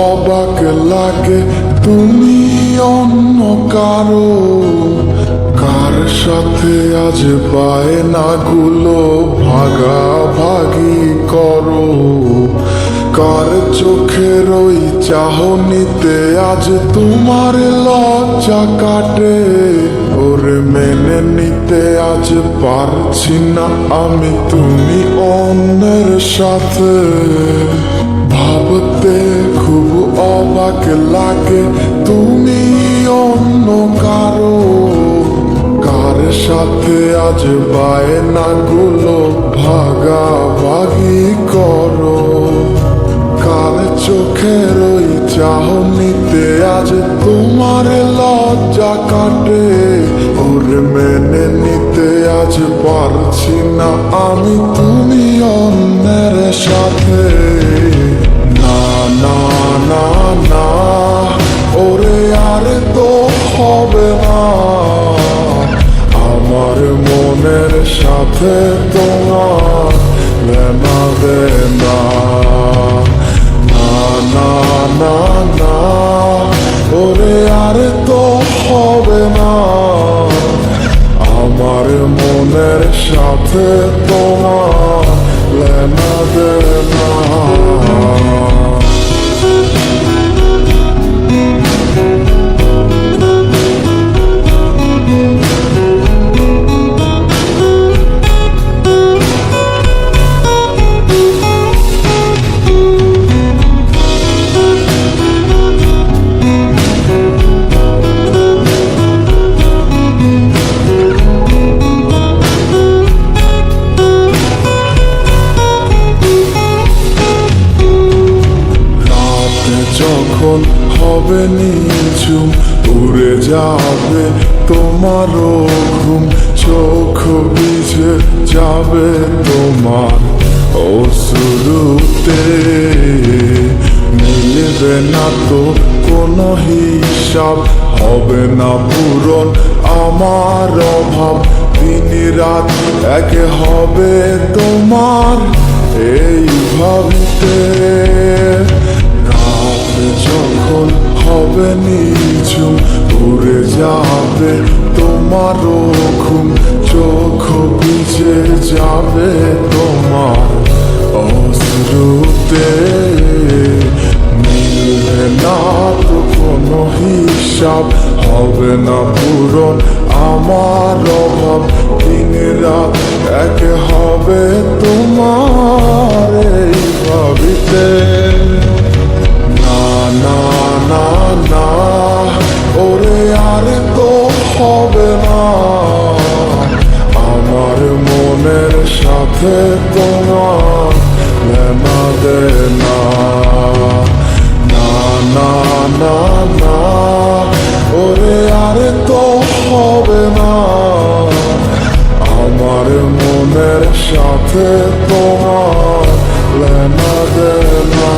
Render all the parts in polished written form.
অবাক লাগে তুমি অন্য কারো, কার সাথে আজ বায়নাগুলো ভাগাভাগি করো, কার চোখের ওই চাহনিতে আজ তোমার লজ্জা কাটে। ওরে মেনে নিতে আজ পারছি না আমি তুমি অন্যের সাথে, ভাবতে খুব অবাক লাগে তুমি অন্য কারো, কার সাথে আজ বায়নাগুলো ভাগাভাগি করো, কার চোখের ওই চাহনিতে আজ তোমার লজ্জা কাটে। ওরে মেনে নিতে আজ পারছি না আমি তুমি অন্যের সাথে। না না না না ওরে আর তো হবে না, আমার মনের সাথে তোমার লেনা দেনা। না না না না ওরে আর তো হবে না, আমার মনের সাথে তোমার লেনা দেনা। যখন হবে নিঝুম উড়ে যাবে তোমারও ঘুম, চোখ ভিজে যাবে তোমার অশ্রুতে, মিলবে না তো কোনো হিসাব, হবে না পূরণ আমার অভাব, দিন রাত এক হবে তোমার এই ভাবিতে। যখন হবে নিঝুম উড়ে যাবে তোমারও ঘুম, চোখ ভিজে যাবে তোমার অশ্রুতে, মিলবে না তো কোনো হিসাব, হবে না পূরণ আমার অভাব, দিন রাত এক হবে তোমার এই ভাবিতে। না না না ওরে আর তো হবে না, আমার মনের সাথে তোমার লেনা দেনা। না না না না ওরে আর তো হবে না, আমার মনের সাথে তোমার লেনা দেনা।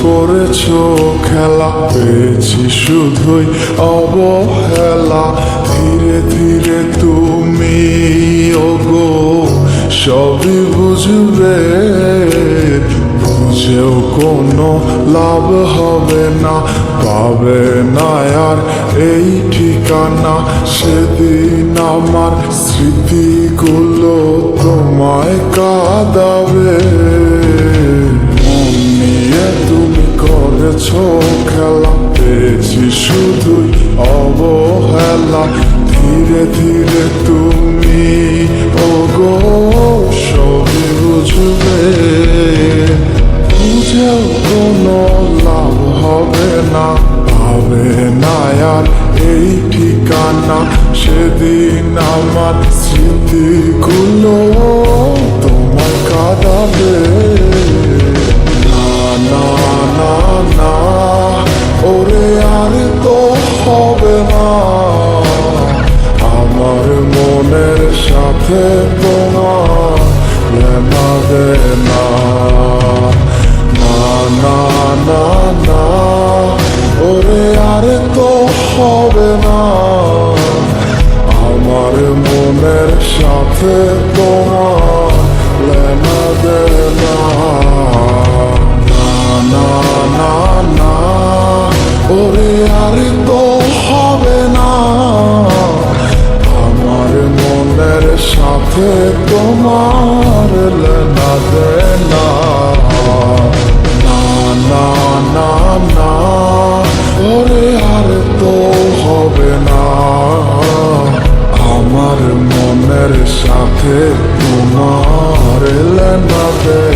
করেছো খেলা, পেয়েছি শুধুই অবহেলা, ধীরে ধীরে তুমি ওগো সবই বুঝবে, বুঝেও কোনো লাভ হবে না, পাবে না আর এই ঠিকানা, সেদিন আমার স্মৃতিগুলো তোমায় কাঁদাবে। তুমি করেছো খেলা, পেয়েছি শুধুই অবহেলা, ধীরে ধীরে তুমি ওগো সবই বুঝবে, বুঝেও কোনো লাভ হবে না, পাবে না আর এই ঠিকানা, সেদিন আমার স্মৃতিগুলো তোমায় কাঁদাবে। দে না, না না না না, ওরে আর তো হবে না আমার মনের সাথে তোমার লেনা দেনা, না না না না, ওরে আর তো হবে না আমার মনের সাথে তোমার লেনা দেনা, না না না না, ওরে আর তো হবে না আমার মনের সাথে তোমার লেনা দেনা।